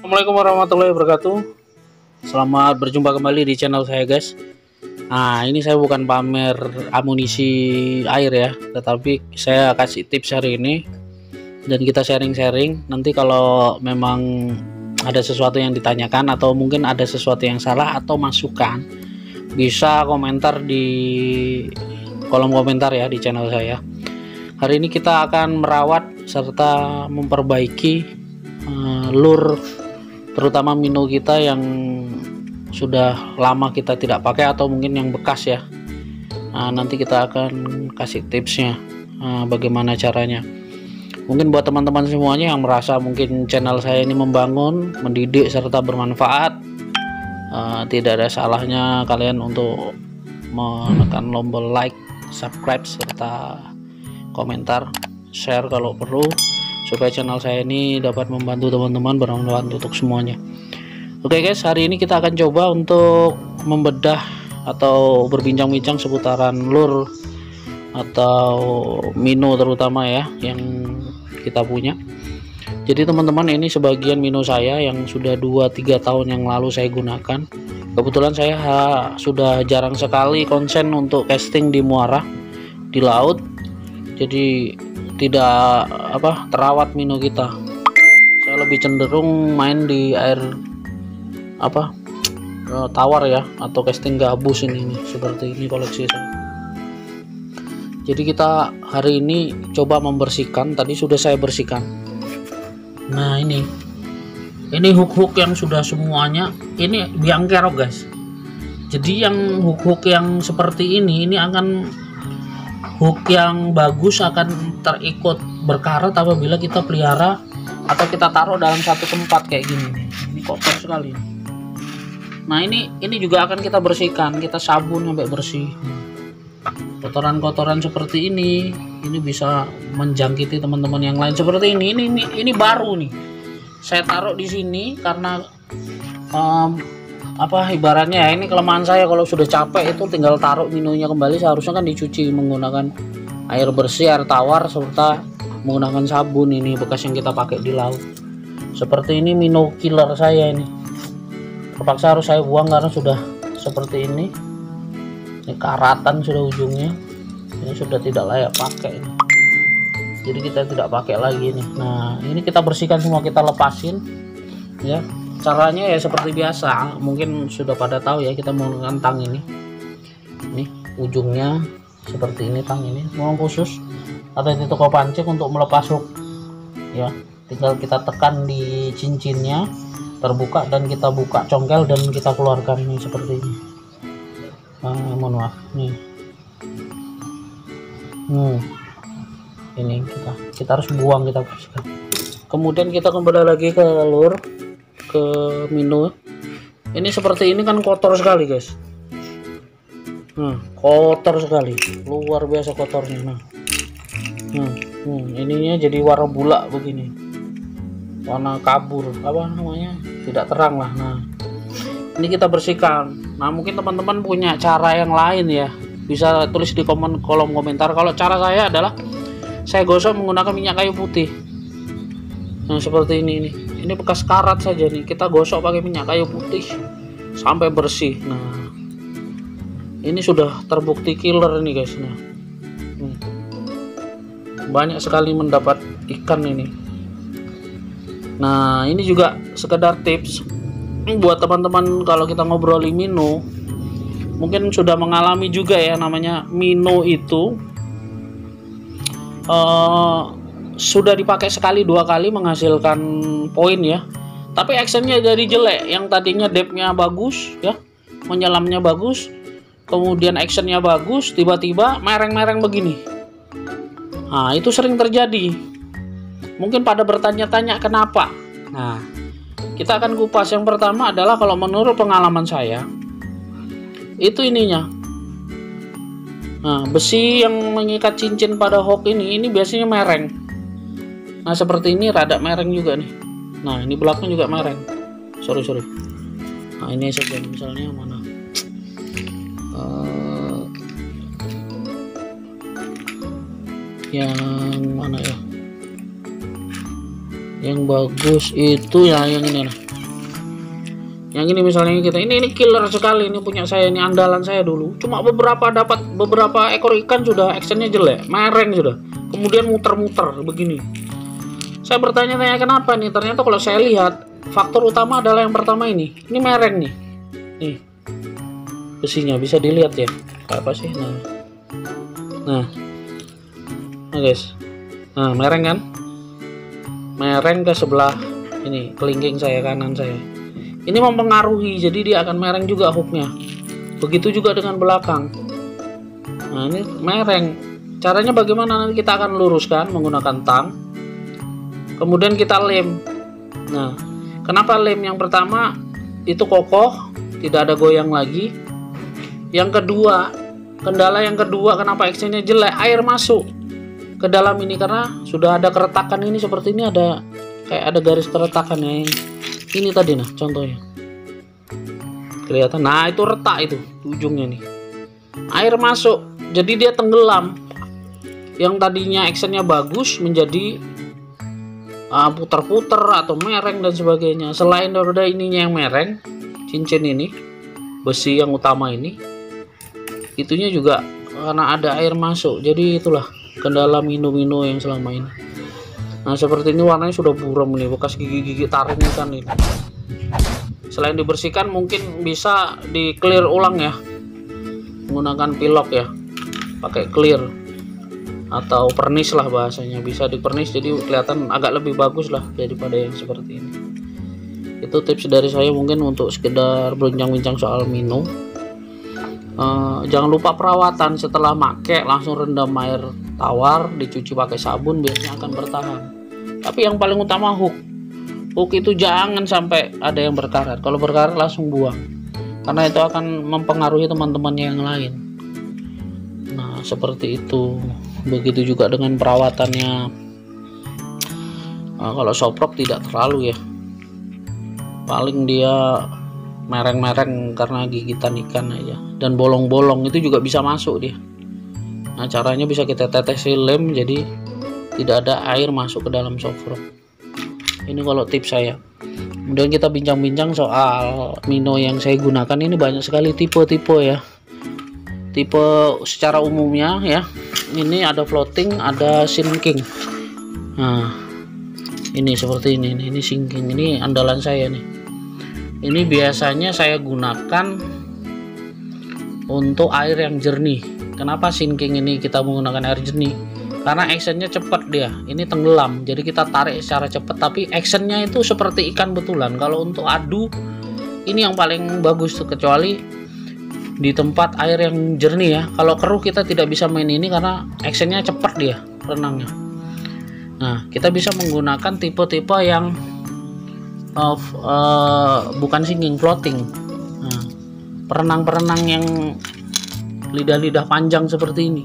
Assalamualaikum warahmatullahi wabarakatuh. Selamat berjumpa kembali di channel saya, guys. Nah, ini saya bukan pamer amunisi air ya, tetapi saya kasih tips hari ini dan kita sharing-sharing. Nanti kalau memang ada sesuatu yang ditanyakan atau mungkin ada sesuatu yang salah atau masukan, bisa komentar di kolom komentar ya di channel saya. Hari ini kita akan merawat serta memperbaiki lure, terutama minnow kita yang sudah lama kita tidak pakai atau mungkin yang bekas ya. Nanti kita akan kasih tipsnya bagaimana caranya. Mungkin buat teman-teman semuanya yang merasa mungkin channel saya ini membangun, mendidik serta bermanfaat, tidak ada salahnya kalian untuk menekan tombol like, subscribe serta komentar, share kalau perlu, supaya channel saya ini dapat membantu teman-teman, bermanfaat untuk semuanya. Oke guys, hari ini kita akan coba untuk membedah atau berbincang-bincang seputaran lure atau minnow terutama ya yang kita punya. Jadi teman-teman, ini sebagian minnow saya yang sudah 2-3 tahun yang lalu saya gunakan. Kebetulan saya sudah jarang sekali konsen untuk casting di muara, di laut, jadi tidak terawat minnow kita. Saya lebih cenderung main di air tawar ya, atau casting gabus ini seperti ini koleksi saya. Jadi kita hari ini coba membersihkan, tadi sudah saya bersihkan. Nah, ini hook-hook yang sudah semuanya ini biang kerok guys. Jadi yang hook-hook yang seperti ini akan hook yang bagus akan terikut berkarat apabila kita pelihara atau kita taruh dalam satu tempat kayak gini. Ini kotor sekali. Nah, ini juga akan kita bersihkan, kita sabun sampai bersih. Kotoran-kotoran seperti ini bisa menjangkiti teman-teman yang lain seperti ini. Ini baru nih. Saya taruh di sini karena ibaratnya ya, ini kelemahan saya, kalau sudah capek itu tinggal taruh minnow-nya kembali. Seharusnya kan dicuci menggunakan air bersih, air tawar, serta menggunakan sabun ini bekas yang kita pakai di laut. Seperti ini minnow killer saya ini. Terpaksa harus saya buang karena sudah seperti ini. Ini karatan sudah ujungnya. Ini sudah tidak layak pakai ini. Jadi kita tidak pakai lagi ini. Nah, ini kita bersihkan semua, kita lepasin ya. Caranya ya seperti biasa, mungkin sudah pada tahu ya, kita menggunakan tang ini ujungnya seperti ini, tang ini memang khusus ada di toko pancing untuk melepas hook ya. Tinggal kita tekan di cincinnya, terbuka, dan kita buka congkel dan kita keluarkan ini seperti ini. Mohon maaf nih. Ini kita harus buang, kita bersihkan. Kemudian kita kembali lagi ke lure, ke minnow. Ini seperti ini kan kotor sekali guys. Kotor sekali, luar biasa kotornya. Ininya jadi warna bulak begini, warna kabur, tidak terang lah. Nah, ini kita bersihkan. Nah, mungkin teman-teman punya cara yang lain ya, bisa tulis di kolom komentar. Kalau cara saya adalah saya gosok menggunakan minyak kayu putih. Nah, seperti ini bekas karat saja nih, kita gosok pakai minyak kayu putih sampai bersih. Nah, ini sudah terbukti killer ini guys. Nah, banyak sekali mendapat ikan ini. Nah, ini juga sekedar tips buat teman-teman kalau kita ngobrolin minnow, mungkin sudah mengalami juga ya, namanya minnow itu sudah dipakai sekali 2 kali menghasilkan poin ya, tapi actionnya jadi jelek. Yang tadinya depthnya bagus ya, menyelamnya bagus, kemudian actionnya bagus, tiba-tiba mereng-mereng begini. Nah, itu sering terjadi. Mungkin pada bertanya-tanya kenapa. Nah, kita akan kupas. Yang pertama adalah, kalau menurut pengalaman saya, itu ininya. Nah, besi yang mengikat cincin pada hook ini biasanya mereng. Nah, seperti ini rada mereng juga nih. Nah, ini belakang juga mereng. Sorry. Nah, ini saja misalnya mana? Yang mana ya? Yang bagus itu ya yang ini nah. Yang ini misalnya kita ini killer sekali, ini punya saya, ini andalan saya dulu. Cuma dapat beberapa ekor ikan sudah actionnya jelek, mereng sudah. Kemudian muter-muter begini. Saya bertanya-tanya kenapa nih? Ternyata kalau saya lihat faktor utama adalah yang pertama ini mereng nih. Nih. Besinya bisa dilihat ya. Apa sih? Nah, guys. Nah, mereng kan? Mereng ke sebelah ini, kelingking saya, kanan saya. Ini mempengaruhi, jadi dia akan mereng juga hooknya. Begitu juga dengan belakang. Nah, ini mereng. Caranya bagaimana? Nanti kita akan luruskan menggunakan tang. Kemudian kita lem. Nah, kenapa lem? Yang pertama itu kokoh, tidak ada goyang lagi. Yang kedua, kendala yang kedua kenapa actionnya jelek, air masuk ke dalam ini karena sudah ada keretakan ini, seperti ini ada kayak ada garis keretakan ya. Ini tadi nah contohnya kelihatan, nah itu retak itu ujungnya nih, air masuk jadi dia tenggelam. Yang tadinya actionnya bagus menjadi puter-puter atau mereng dan sebagainya. Selain daripada ininya yang mereng, cincin ini, besi yang utama ini, itunya juga karena ada air masuk, jadi itulah kendala mino yang selama ini. Nah seperti ini warnanya sudah buram nih, bekas gigi-gigi taring ikan ini. Selain dibersihkan mungkin bisa di clear ulang ya, menggunakan pilok ya, pakai clear atau pernis lah bahasanya, bisa dipernis jadi kelihatan agak lebih bagus lah daripada yang seperti ini. Itu tips dari saya mungkin untuk sekedar berbincang-bincang soal mino. Jangan lupa perawatan setelah make, langsung rendam air tawar, dicuci pakai sabun, biasanya akan bertahan. Tapi yang paling utama hook itu jangan sampai ada yang berkarat. Kalau berkarat langsung buang, karena itu akan mempengaruhi teman-teman yang lain. Nah seperti itu. Begitu juga dengan perawatannya. Kalau soprok tidak terlalu ya, paling dia mereng-mereng karena gigitan ikan aja, dan bolong-bolong itu juga bisa masuk dia. Nah caranya bisa kita tetesi lem jadi tidak ada air masuk ke dalam softrock. Ini kalau tips saya. Kemudian kita bincang-bincang soal mino yang saya gunakan. Ini banyak sekali tipe-tipe ya, tipe secara umumnya ya. Ini ada floating, ada sinking. Nah ini seperti ini sinking, ini andalan saya nih. Ini biasanya saya gunakan untuk air yang jernih. Kenapa sinking ini kita menggunakan air jernih? Karena actionnya cepat dia, ini tenggelam, jadi kita tarik secara cepat, tapi actionnya itu seperti ikan betulan. Kalau untuk adu ini yang paling bagus tuh, kecuali di tempat air yang jernih ya. Kalau keruh kita tidak bisa main ini karena actionnya cepat dia renangnya. Nah kita bisa menggunakan tipe-tipe yang bukan sinking, floating. Nah, perenang-perenang yang lidah-lidah panjang seperti ini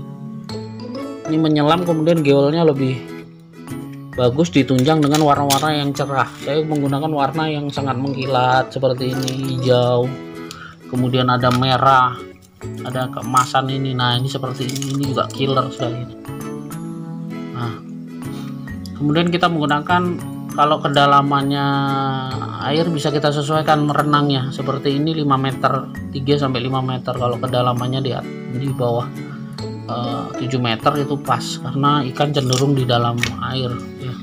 menyelam, kemudian geolnya lebih bagus ditunjang dengan warna-warna yang cerah. Saya menggunakan warna yang sangat mengkilat seperti ini, hijau, kemudian ada merah, ada keemasan ini. Nah ini seperti ini juga killer sekali. Nah kemudian kita menggunakan, kalau kedalamannya air bisa kita sesuaikan merenangnya, seperti ini 5 meter, 3 sampai 5 meter. Kalau kedalamannya di bawah 7 meter itu pas, karena ikan cenderung di dalam air ya.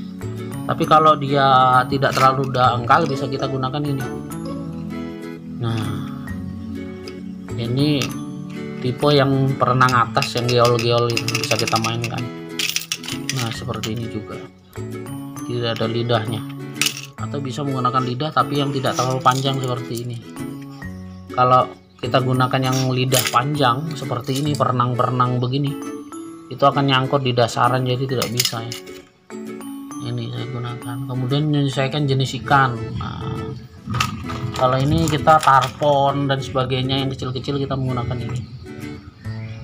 Tapi kalau dia tidak terlalu dangkal bisa kita gunakan ini. Nah ini tipe yang perenang atas, yang geol-geol ini bisa kita mainkan. Nah seperti ini juga, tidak ada lidahnya, atau bisa menggunakan lidah tapi yang tidak terlalu panjang seperti ini. Kalau kita gunakan yang lidah panjang seperti ini, perenang-perenang begini, itu akan nyangkut di dasaran, jadi tidak bisa ya. Ini saya gunakan. Kemudian menyesuaikan jenis ikan. Nah, kalau ini kita tarpon dan sebagainya yang kecil-kecil kita menggunakan ini.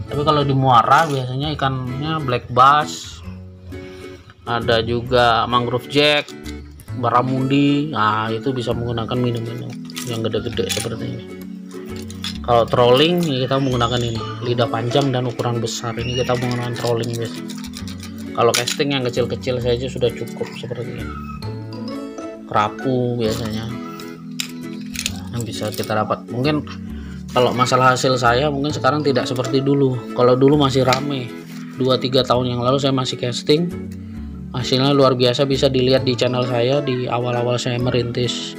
Tapi kalau di muara biasanya ikannya black bass, ada juga mangrove jack, baramundi. Nah itu bisa menggunakan minum-minum yang gede-gede seperti ini. Kalau trolling kita menggunakan ini, lidah panjang dan ukuran besar. Ini kita menggunakan trolling guys. Kalau casting yang kecil-kecil saja sudah cukup seperti ini. Kerapu biasanya. yang bisa kita dapat. Mungkin kalau masalah hasil saya mungkin sekarang tidak seperti dulu. Kalau dulu masih rame, 2-3 tahun yang lalu saya masih casting, hasilnya luar biasa, bisa dilihat di channel saya di awal-awal saya merintis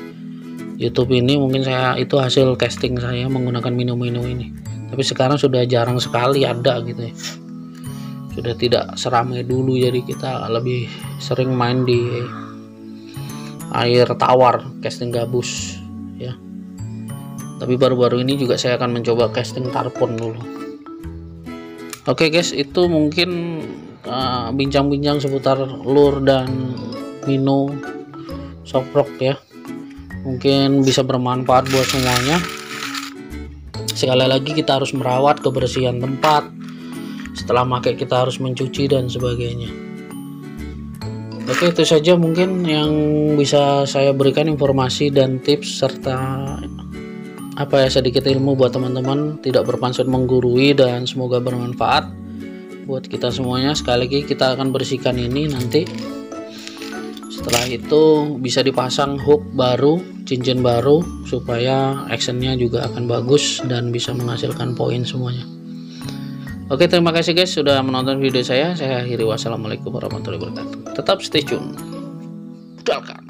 YouTube ini. Mungkin saya itu hasil casting saya menggunakan Mino ini, tapi sekarang sudah jarang sekali ada gitu ya, sudah tidak seramai dulu. Jadi kita lebih sering main di air tawar, casting gabus ya. Tapi baru-baru ini juga saya akan mencoba casting tarpon dulu. Oke guys, itu mungkin bincang-bincang seputar lure dan Mino Soft-Rock ya. Mungkin bisa bermanfaat buat semuanya. Sekali lagi kita harus merawat kebersihan tempat, setelah pakai kita harus mencuci dan sebagainya. Oke, itu saja mungkin yang bisa saya berikan informasi dan tips serta sedikit ilmu buat teman-teman, tidak bermaksud menggurui, dan semoga bermanfaat buat kita semuanya. Sekali lagi kita akan bersihkan ini nanti. Setelah itu bisa dipasang hook baru, cincin baru, supaya actionnya juga akan bagus dan bisa menghasilkan poin semuanya. Oke, terima kasih guys sudah menonton video saya. Saya akhiri, wassalamualaikum warahmatullahi wabarakatuh. Tetap stay tune. Budalkan.